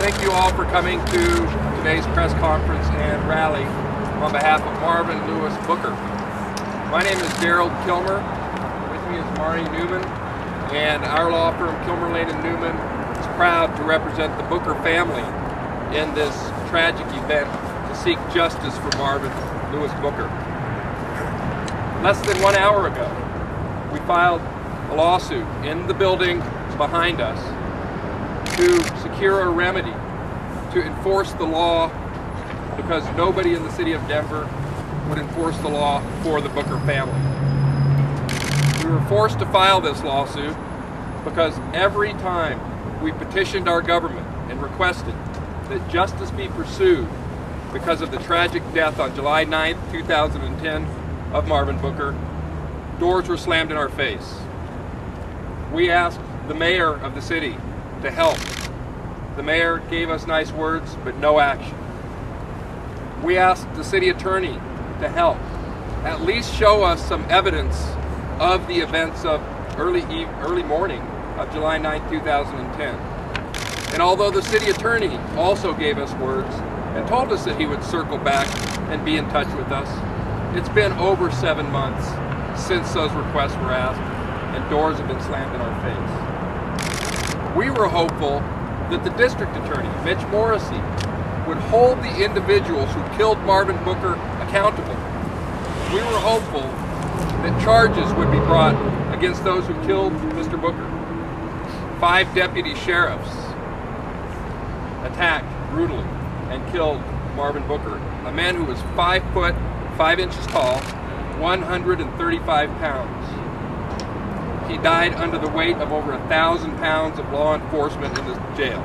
Thank you all for coming to today's press conference and rally on behalf of Marvin Lewis Booker. My name is Gerald Kilmer. With me is Mari Newman, and our law firm, Kilmer, Lane & Newman, is proud to represent the Booker family in this tragic event to seek justice for Marvin Lewis Booker. Less than 1 hour ago, we filed a lawsuit in the building behind us to secure a remedy, to enforce the law, because nobody in the city of Denver would enforce the law for the Booker family. We were forced to file this lawsuit because every time we petitioned our government and requested that justice be pursued because of the tragic death on July 9th, 2010 of Marvin Booker, doors were slammed in our face. We asked the mayor of the city to help. The mayor gave us nice words, but no action. We asked the city attorney to help, at least show us some evidence of the events of early morning of July 9th, 2010. And although the city attorney also gave us words and told us that he would circle back and be in touch with us, it's been over 7 months since those requests were asked, and doors have been slammed in our face. We were hopeful that the district attorney, Mitch Morrissey, would hold the individuals who killed Marvin Booker accountable. We were hopeful that charges would be brought against those who killed Mr. Booker. 5 deputy sheriffs attacked brutally and killed Marvin Booker, a man who was 5 foot 5 inches tall, 135 pounds. He died under the weight of over 1,000 pounds of law enforcement in the jail.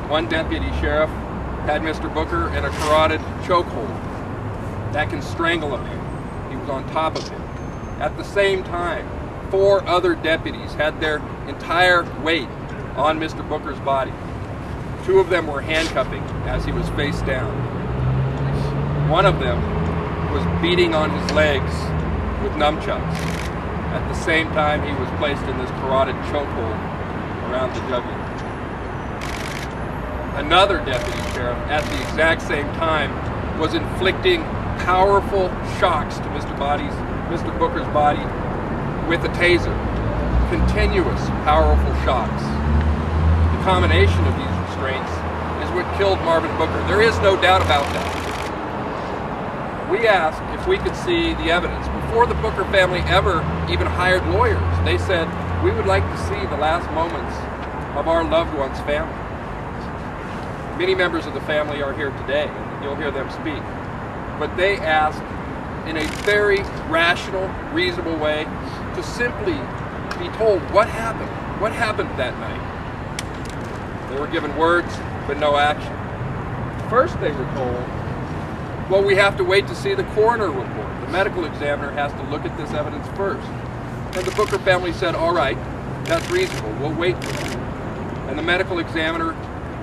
One deputy sheriff had Mr. Booker in a carotid chokehold that can strangle a man. He was on top of him. At the same time, 4 other deputies had their entire weight on Mr. Booker's body. 2 of them were handcuffing as he was face down. One of them was beating on his legs with nunchucks. At the same time, he was placed in this carotid chokehold around the jugular. Another deputy sheriff, at the exact same time, was inflicting powerful shocks to Mr. Booker's body with a taser. Continuous, powerful shocks. The combination of these restraints is what killed Marvin Booker. There is no doubt about that. We asked if we could see the evidence. Before the Booker family ever even hired lawyers, they said, we would like to see the last moments of our loved one's family. Many members of the family are here today, and you'll hear them speak. But they asked in a very rational, reasonable way to simply be told what happened that night. They were given words, but no action. First they were told, well, we have to wait to see the coroner report. The medical examiner has to look at this evidence first. And the Booker family said, all right, that's reasonable, we'll wait for that. And the medical examiner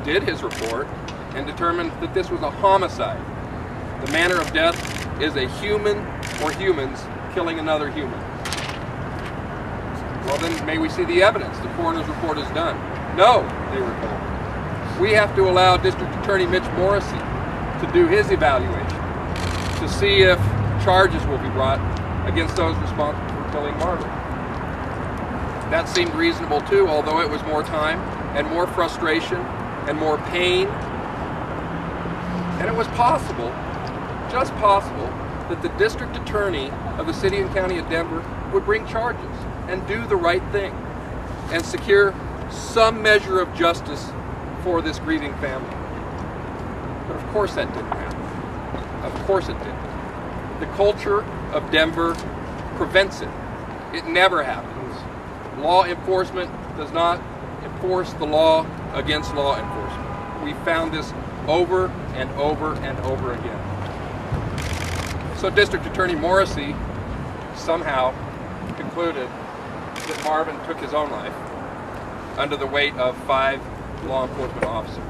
did his report and determined that this was a homicide. The manner of death is a human or humans killing another human. Well, then may we see the evidence? The coroner's report is done. No, they were told. We have to allow District Attorney Mitch Morrissey to do his evaluation, to see if charges will be brought against those responsible for killing Marvin. That seemed reasonable too, although it was more time and more frustration and more pain. And it was possible, just possible, that the district attorney of the city and county of Denver would bring charges and do the right thing and secure some measure of justice for this grieving family. But of course that didn't happen. Of course it didn't. The culture of Denver prevents it. It never happens. Law enforcement does not enforce the law against law enforcement. We found this over and over and over again. So District Attorney Morrissey somehow concluded that Marvin took his own life under the weight of 5 law enforcement officers.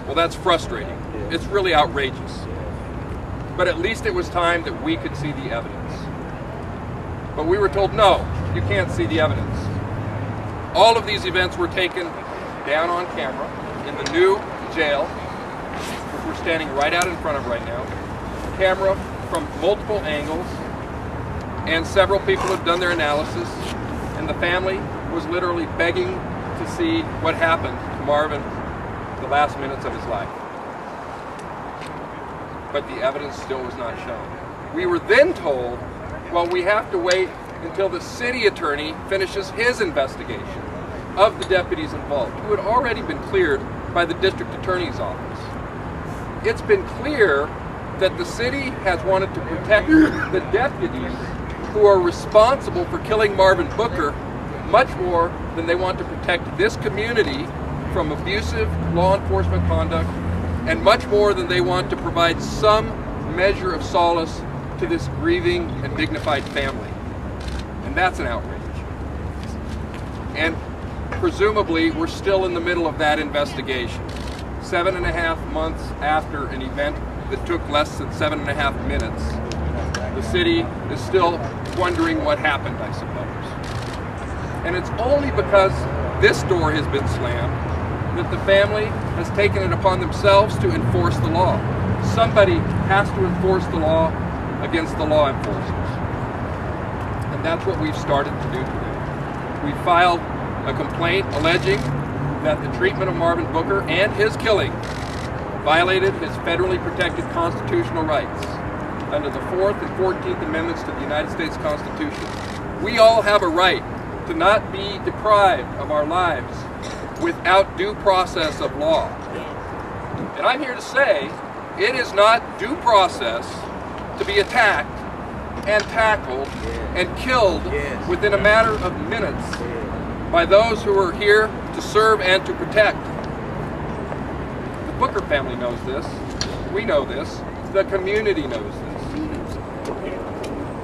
Well, that's frustrating. It's really outrageous. But at least it was time that we could see the evidence. But we were told, no, you can't see the evidence. All of these events were taken down on camera in the new jail, which we're standing right out in front of right now. Camera from multiple angles, and several people have done their analysis, and the family was literally begging to see what happened to Marvin the last minutes of his life. But the evidence still was not shown. We were then told, well, we have to wait until the city attorney finishes his investigation of the deputies involved, who had already been cleared by the district attorney's office. It's been clear that the city has wanted to protect the deputies who are responsible for killing Marvin Booker much more than they want to protect this community from abusive law enforcement conduct, and much more than they want to provide some measure of solace to this grieving and dignified family. And that's an outrage. And presumably we're still in the middle of that investigation. 7.5 months after an event that took less than 7.5 minutes, the city is still wondering what happened, I suppose. And it's only because this door has been slammed that the family has taken it upon themselves to enforce the law. Somebody has to enforce the law against the law enforcers. And that's what we've started to do today. We filed a complaint alleging that the treatment of Marvin Booker and his killing violated his federally protected constitutional rights under the 4th and 14th Amendments to the United States Constitution. We all have a right to not be deprived of our lives without due process of law. And I'm here to say it is not due process to be attacked and tackled and killed within a matter of minutes by those who are here to serve and to protect. The Booker family knows this. We know this. The community knows this.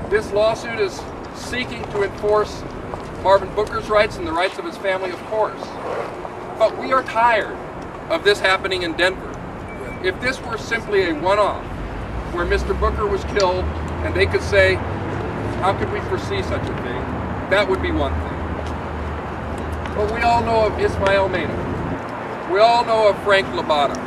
This lawsuit is seeking to enforce Marvin Booker's rights and the rights of his family, of course. But we are tired of this happening in Denver. If this were simply a one-off, where Mr. Booker was killed and they could say, how could we foresee such a thing? That would be one thing. But we all know of Ismael Mena. We all know of Frank Labata.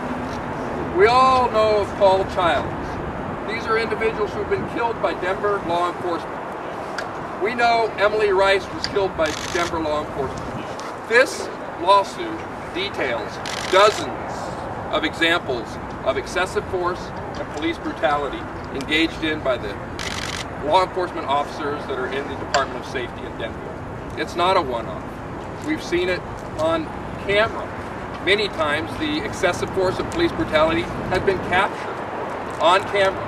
We all know of Paul Childs. These are individuals who have been killed by Denver law enforcement. We know Emily Rice was killed by Denver law enforcement. This lawsuit details dozens of examples of excessive force and police brutality engaged in by the law enforcement officers that are in the Department of Safety in Denver. It's not a one-off. We've seen it on camera. Many times the excessive force of police brutality has been captured on camera.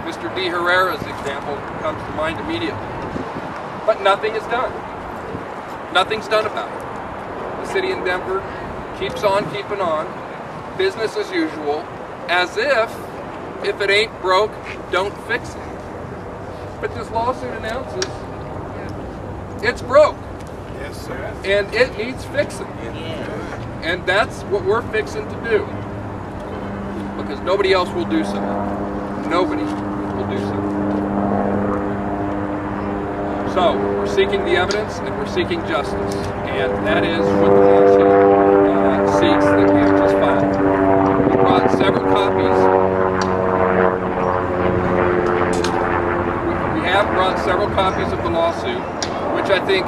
Mr. D. Herrera's example comes to mind immediately. But nothing is done. Nothing's done about it. The city in Denver keeps on keeping on, business as usual, as if it ain't broke, don't fix it. But this lawsuit announces it's broke. Yes, sir. And it needs fixing. And that's what we're fixing to do. Because nobody else will do so. Nobody will do so. So, we're seeking the evidence and we're seeking justice. And that is what the lawsuit seeks that we have just filed. We brought several copies. We have brought several copies of the lawsuit, which I think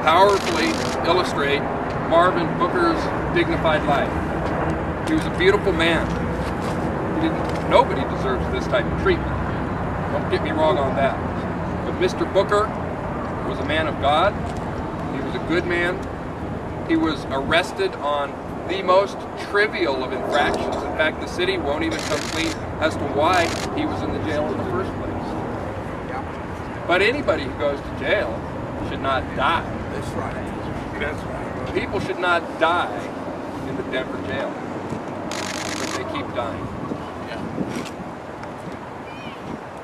powerfully illustrate Marvin Booker's dignified life. He was a beautiful man. Nobody deserves this type of treatment. Don't get me wrong on that. But Mr. Booker was a man of God. He was a good man. He was arrested on the most trivial of infractions. In fact, the city won't even come clean as to why he was in the jail in the first place. But anybody who goes to jail should not die. That's right. That's right. People should not die in the Denver jail, but they keep dying.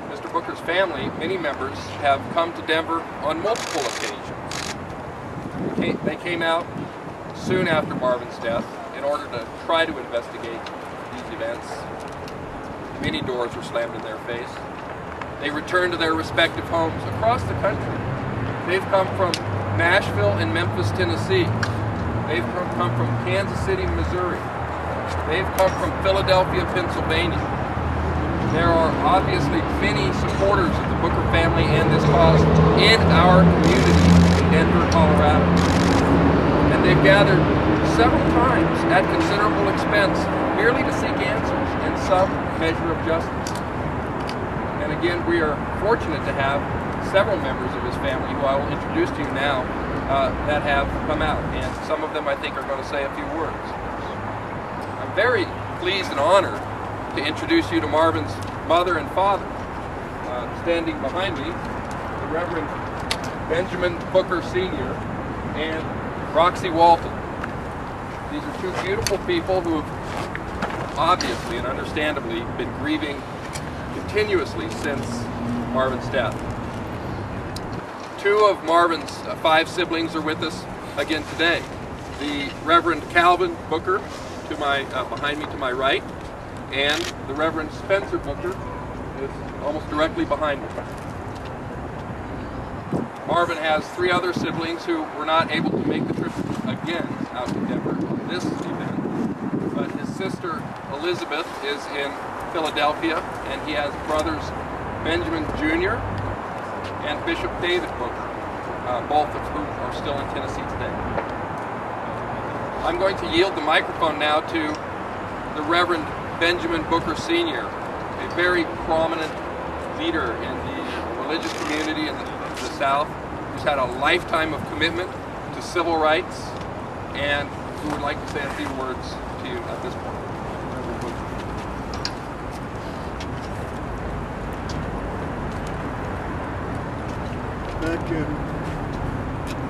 Mr. Booker's family, many members, have come to Denver on multiple occasions. They came out soon after Marvin's death in order to try to investigate these events. Many doors were slammed in their face. They returned to their respective homes across the country. They've come from Nashville and Memphis, Tennessee, They've come from Kansas City, Missouri. They've come from Philadelphia, Pennsylvania. There are obviously many supporters of the Booker family and this cause in our community in Denver, Colorado. And they've gathered several times at considerable expense merely to seek answers and some measure of justice. And again, we are fortunate to have several members of his family, who I will introduce to you now, that have come out. And some of them, I think, are going to say a few words. I'm very pleased and honored to introduce you to Marvin's mother and father. Standing behind me, the Reverend Benjamin Booker Sr. and Roxy Walton. These are two beautiful people who have obviously and understandably been grieving continuously since Marvin's death. Two of Marvin's 5 siblings are with us again today. The Reverend Calvin Booker, to my behind me to my right, and the Reverend Spencer Booker is almost directly behind me. Marvin has 3 other siblings who were not able to make the trip again out to Denver on this event, but his sister Elizabeth is in Philadelphia, and he has brothers Benjamin Jr. and Bishop David Booker, both of whom are still in Tennessee today. I'm going to yield the microphone now to the Reverend Benjamin Booker Sr., a very prominent leader in the religious community in the South, who's had a lifetime of commitment to civil rights, and who would like to say a few words to you at this point. Reverend Booker. Back in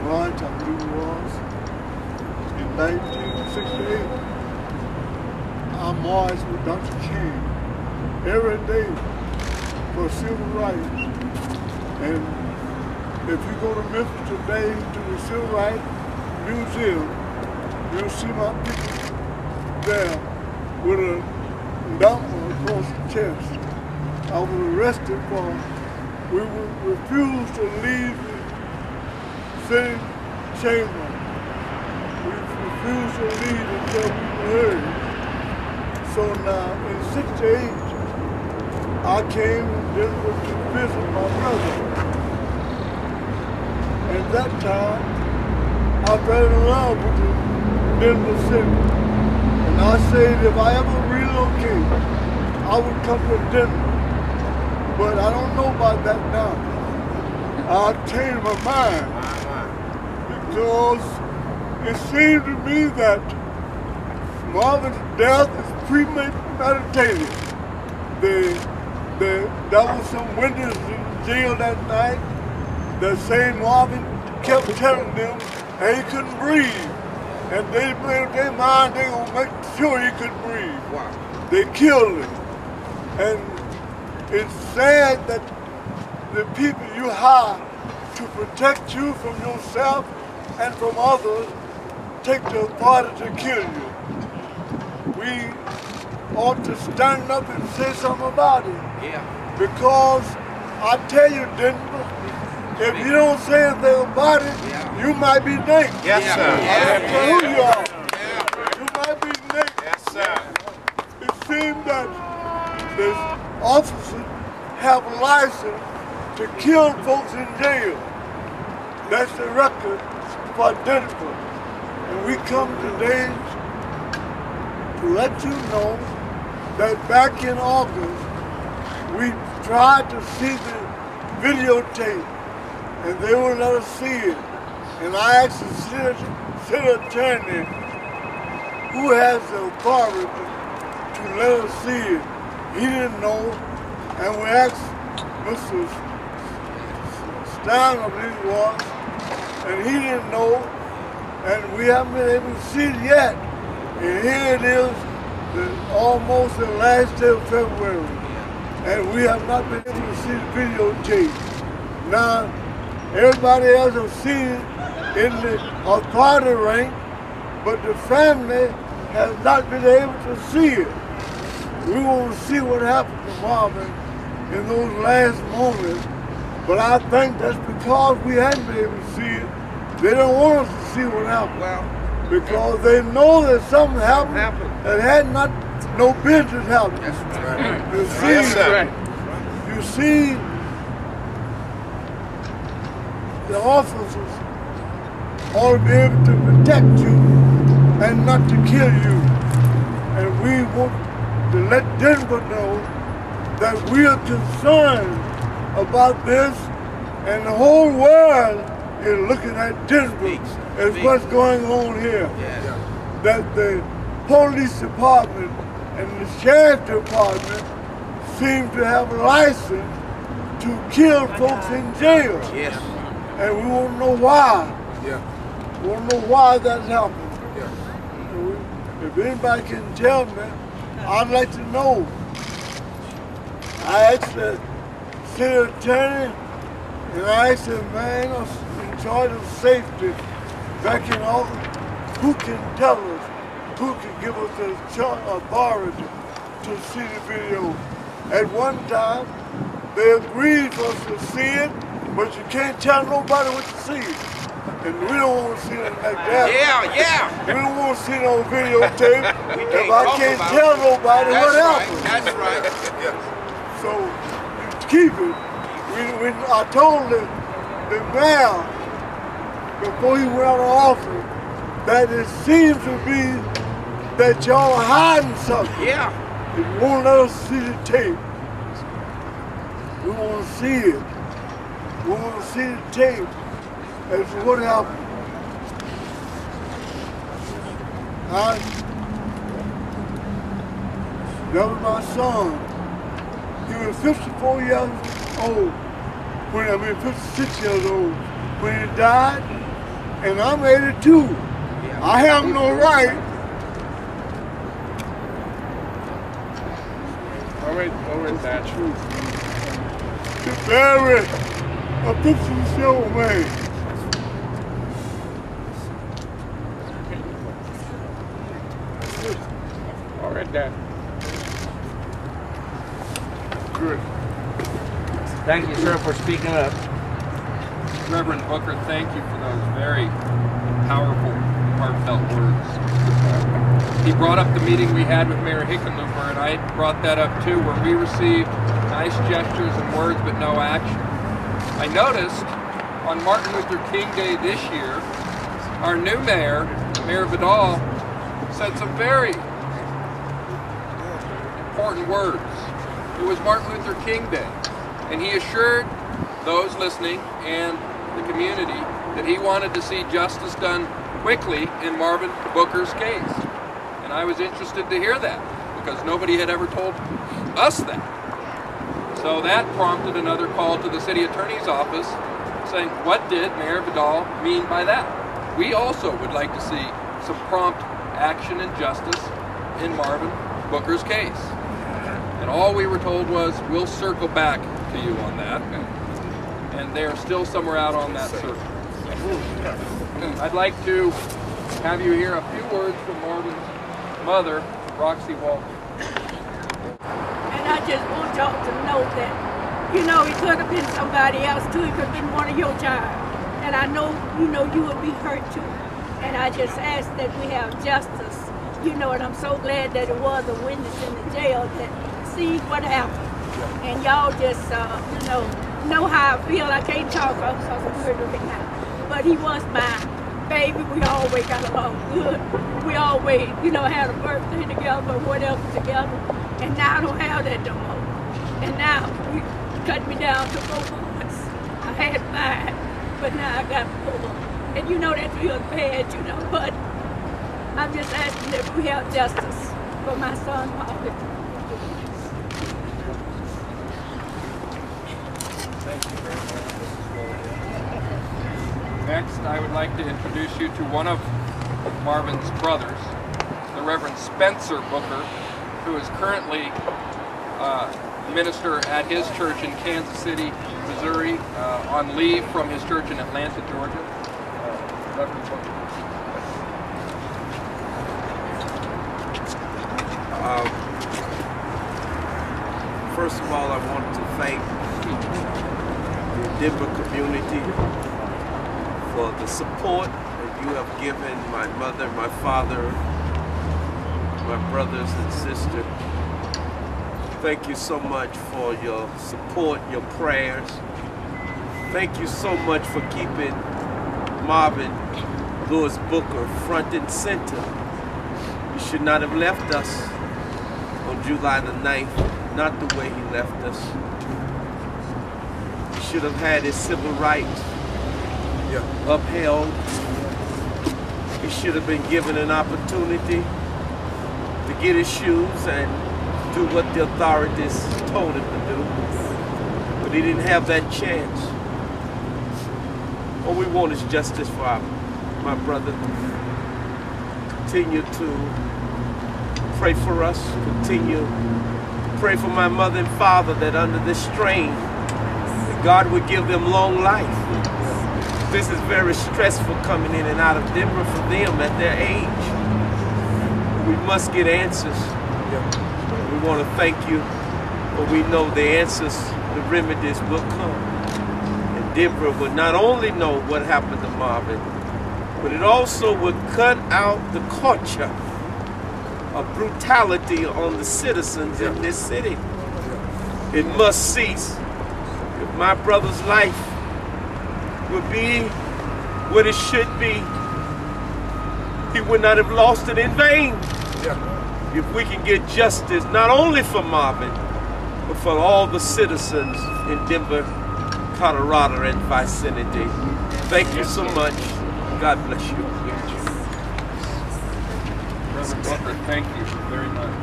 March, I believe it was, in 1968, I marched with Dr. King every day for civil rights. And if you go to Memphis today to the Civil Rights Museum, you'll see my picture there with a number across the chest. I was arrested for we refused to leave the sitting chamber. We refused to leave until we were heard. So now, in '68, I came to Denver to visit my brother. At that time, I fell in love with the Denver city. And I said if I ever relocate, I would come to Denver. But I don't know about that now. I changed my mind because it seemed to me that Marvin's death is premeditated. There was some witnesses in jail that night that saying Marvin kept telling them that he couldn't breathe. And they made up their mind they were going to make sure he could breathe. Wow. They killed him. And it's sad that the people you hire to protect you from yourself and from others take the authority to kill you. We ought to stand up and say something about it. Yeah. Because I tell you, Denver, if you don't say anything about it, you might be next. Yes, sir. I don't care who you are. You might be next. Yes, sir. It seems that the officers have a license to kill folks in jail. That's the record for Denver. And we come today to let you know that back in August, we tried to see the videotape, and they wouldn't let us see it. And I asked the city attorney, who has the authority to let us see it. He didn't know, and we asked Mr. Stein, I believe it was, and he didn't know, and we haven't been able to see it yet. And here it is, almost the last day of February, and we have not been able to see the videotape. Now, everybody else has seen it in the authority rank, but the family has not been able to see it. We want to see what happened to Marvin in those last moments, but I think that's because we hadn't been able to see it. They don't want us to see what happened. Well, because they know that something happened that had not no business happening. You see, the officers ought to be able to protect you and not to kill you. And we want to let Denver know that we are concerned about this, and the whole world is looking at Denver as what's going on here. That the police department and the sheriff department seem to have a license to kill folks in jail. And we want to know why. We want to know why that's happening. If anybody can tell me, I'd like to know. I asked the city attorney, and I asked the man in charge of safety back in August, who can tell us, who can give us the authority to see the video. At one time, they agreed for us to see it, but you can't tell nobody what to see. And we don't want to see it like that. We don't want to see it on videotape if I can't tell nobody what happened. That's right. So, keep it. I told the mayor before he went out of office that it seems to be that y'all are hiding something. If you won't let us see the tape, we want to see it. We want to see the tape as to what happened. That was my son. He was 54 years old, 56 years old when he died, and I'm 82. I have no right. What was that? To bury a 56-year-old man. All right, Dad. Good. Thank you, sir, for speaking up. Reverend Booker, thank you for those very powerful, heartfelt words. He brought up the meeting we had with Mayor Hickenlooper, and I brought that up too, where we received nice gestures and words, but no action. I noticed on Martin Luther King Day this year, our new mayor, Mayor Vidal, said some very important words. It was Martin Luther King Day, and he assured those listening and the community that he wanted to see justice done quickly in Marvin Booker's case. And I was interested to hear that, because nobody had ever told us that. So that prompted another call to the city attorney's office saying, what did Mayor Vidal mean by that? We also would like to see some prompt action and justice in Marvin Booker's case. And all we were told was, we'll circle back to you on that. And they're still somewhere out on that circle. I'd like to have you hear a few words from Marvin's mother, Roxy Walton. And I just want y'all to know that, you know, it could have been somebody else too. It could have been one of your child. And I know, you know, you would be hurt too. And I just ask that we have justice, you know, and I'm so glad that it was a witness in the jail that see what happened. And y'all just, you know how I feel. I can't talk because I'm hurt right now. But he was my baby. We always got along good. We always, you know, had a birthday together or whatever together. And now I don't have that no more. And now we cut me down to 4 months. I had 5, but now I got 4. And you know that's real bad, you know. But I'm just asking that we have justice for my son, Marvin. Thank you very much, Mrs. Williams. Next, I would like to introduce you to one of Marvin's brothers, the Reverend Spencer Booker, who is currently minister at his church in Kansas City, Missouri, on leave from his church in Atlanta, Georgia. Reverend Booker. First of all, I want to thank the Denver community for the support and you have given my mother, my father, my brothers and sisters. Thank you so much for your support, your prayers. Thank you so much for keeping Marvin Lewis Booker front and center. He should not have left us on July the 9th, not the way he left us. He should have had his civil rights upheld. He should have been given an opportunity to get his shoes and do what the authorities told him to do. But he didn't have that chance. All we want is justice for my brother. Continue to pray for us. Continue to pray for my mother and father that under this strain, that God would give them long life. This is very stressful coming in and out of Denver for them at their age. We must get answers. We want to thank you, but we know the answers, the remedies will come. And Denver will not only know what happened to Marvin, but it also will cut out the culture of brutality on the citizens in this city. It must cease. If my brother's life would be what it should be, he would not have lost it in vain. If we can get justice, not only for Marvin, but for all the citizens in Denver, Colorado, and vicinity. Thank you so much. God bless you. Reverend Booker, thank you very much.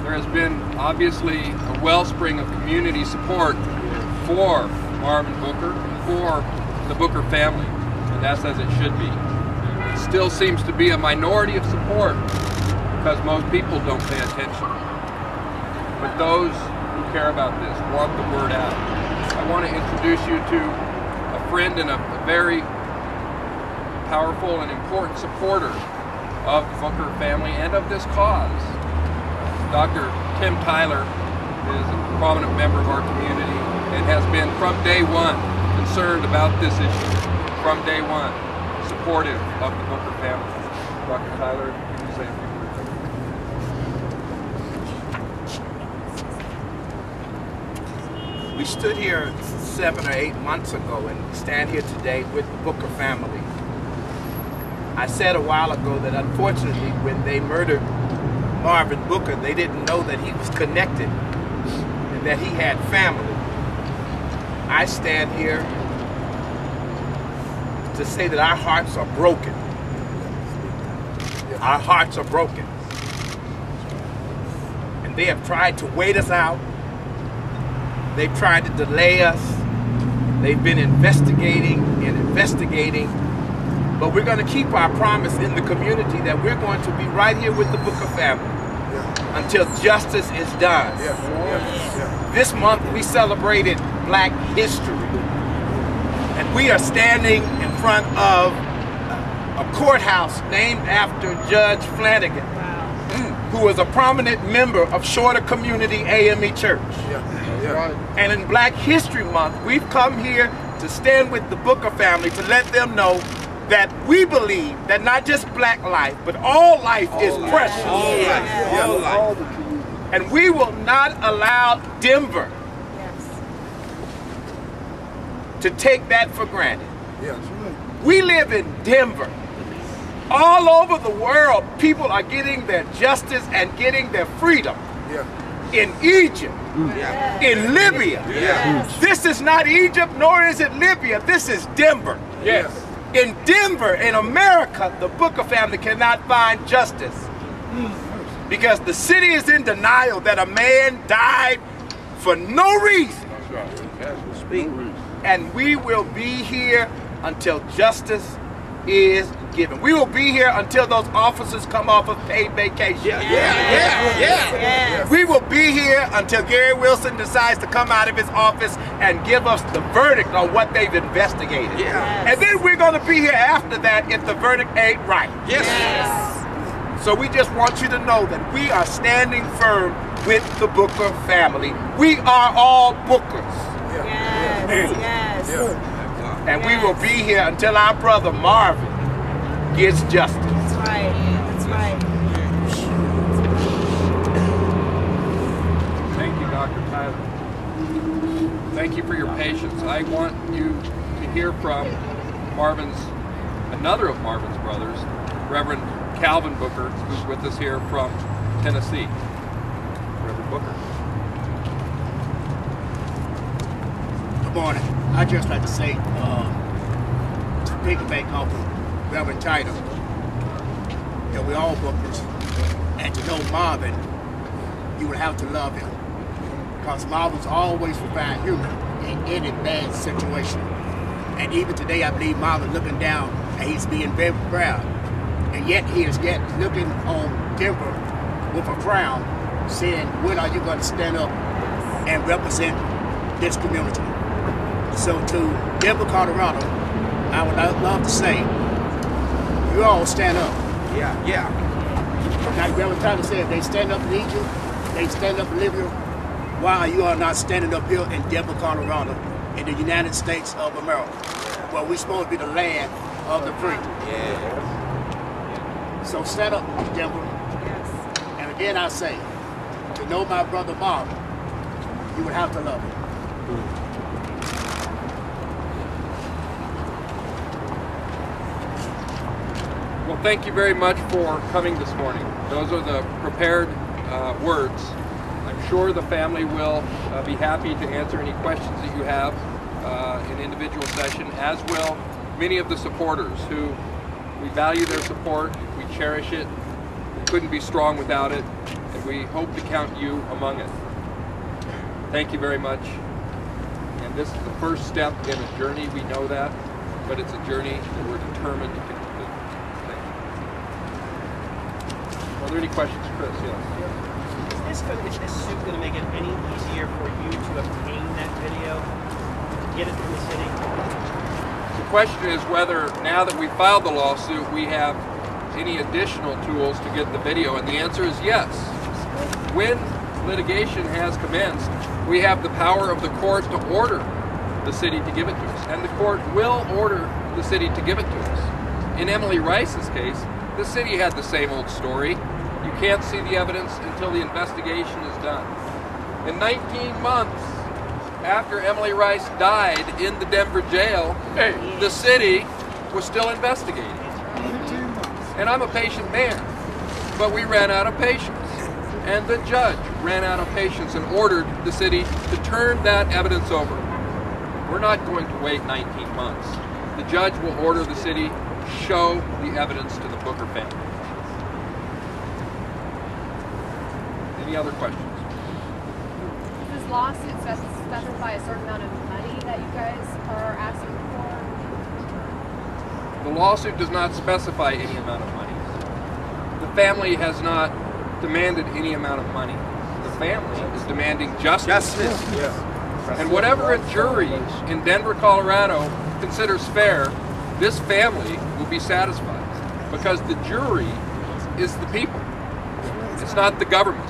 There has been obviously a wellspring of community support for Marvin Booker, for the Booker family, and that's as it should be. It still seems to be a minority of support because most people don't pay attention. But those who care about this want the word out. I want to introduce you to a friend and a very powerful and important supporter of the Booker family and of this cause. Dr. Tim Tyler is a prominent member of our community and has been from day one concerned about this issue, from day one supportive of the Booker family. Dr. Tyler, if you can say a few words. We stood here 7 or 8 months ago and stand here today with the Booker family. I said a while ago that unfortunately when they murdered Marvin Booker, they didn't know that he was connected and that he had family. I stand here to say that our hearts are broken. Our hearts are broken. And they have tried to wait us out. They've tried to delay us. They've been investigating and investigating. But we're going to keep our promise in the community that we're going to be right here with the Booker family until justice is done. This month we celebrated Black History. And we are standing in front of a courthouse named after Judge Flanagan, who was a prominent member of Shorter Community AME Church. And in Black History Month, we've come here to stand with the Booker family to let them know that we believe that not just black life, but all life is precious. All life. And we will not allow Denver to take that for granted. We live in Denver. All over the world, people are getting their justice and getting their freedom. In Egypt, in Libya. This is not Egypt, nor is it Libya. This is Denver. In Denver, in America, the Booker family cannot find justice because the city is in denial that a man died for no reason. And we will be here until justice is given. We will be here until those officers come off of paid vacation. We will be here until Gary Wilson decides to come out of his office and give us the verdict on what they've investigated. And then we're going to be here after that if the verdict ain't right. So we just want you to know that we are standing firm with the Booker family. We are all Bookers. And we will be here until our brother Marvin gets justice. That's right. That's right. Thank you, Dr. Tyler. Thank you for your patience. I want you to hear from another of Marvin's brothers, Reverend Calvin Booker, who's with us here from Tennessee. Reverend Booker. Good morning. I'd just like to say, to piggyback off of Reverend Tyler, that we all Bookers, and to know Marvin, you would have to love him. Because Marvin's always provide humor in any bad situation. And even today, I believe Marvin looking down, and he's being very proud. And yet he is yet looking on Denver with a frown, saying, when are you going to stand up and represent this community? So to Denver, Colorado, I would love to say, you all stand up. Yeah. Like Reverend Tyler said, if they stand up in Egypt, they stand up in Libya, why are you all not standing up here in Denver, Colorado, in the United States of America, where we're supposed to be the land of the free? Yeah. So stand up, Denver. Yes. And again I say, to know my brother Marvin, you would have to love him. Well, thank you very much for coming this morning. Those are the prepared words. I'm sure the family will be happy to answer any questions that you have in individual session, as will many of the supporters who we value their support, we cherish it, we couldn't be strong without it, and we hope to count you among it. Thank you very much. And this is the first step in a journey, we know that, but it's a journey that we're determined to complete. Are there any questions, Chris? Yes. Is this suit going to make it any easier for you to obtain that video, get it from the city? The question is whether, now that we filed the lawsuit, we have any additional tools to get the video, and the answer is yes. When litigation has commenced, we have the power of the court to order the city to give it to us, and the court will order the city to give it to us. In Emily Rice's case, the city had the same old story. You can't see the evidence until the investigation is done. In 19 months after Emily Rice died in the Denver jail, the city was still investigating. And I'm a patient man, but we ran out of patience. And the judge ran out of patience and ordered the city to turn that evidence over. We're not going to wait 19 months. The judge will order the city show the evidence to the Booker family. Any other questions? Does this lawsuit specify a certain amount of money that you guys are asking for? The lawsuit does not specify any amount of money. The family has not demanded any amount of money. The family is demanding justice. And whatever a jury in Denver, Colorado considers fair, this family will be satisfied, because the jury is the people. It's not the government.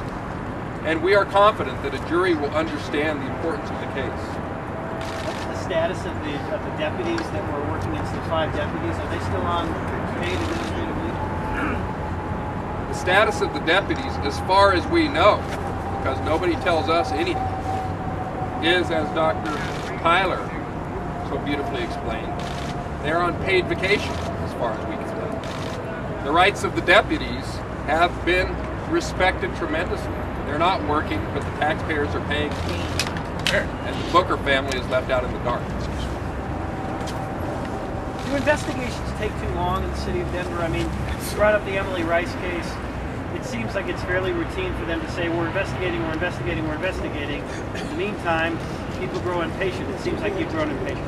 And we are confident that a jury will understand the importance of the case. What's the status of the deputies that were working against the 5 deputies? Are they still on paid administrative leave? The status of the deputies, as far as we know, because nobody tells us anything, is, as Dr. Tyler so beautifully explained, they're on paid vacation, as far as we can tell. The rights of the deputies have been respected tremendously. They're not working, but the taxpayers are paying, and the Booker family is left out in the dark. Do investigations take too long in the city of Denver? I mean, you brought up the Emily Rice case. It seems like it's fairly routine for them to say, we're investigating, we're investigating, we're investigating. In the meantime, people grow impatient. It seems like you've grown impatient.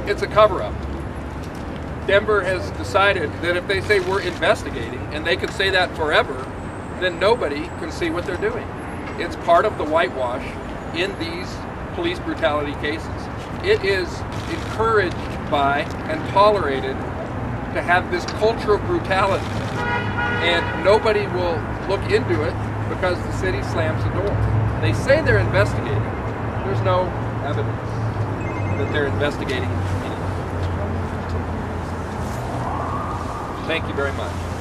It's a cover-up. Denver has decided that if they say we're investigating, and they could say that forever, then nobody can see what they're doing. It's part of the whitewash in these police brutality cases. It is encouraged by and tolerated to have this culture of brutality. And nobody will look into it because the city slams the door. They say they're investigating. There's no evidence that they're investigating anything. Thank you very much.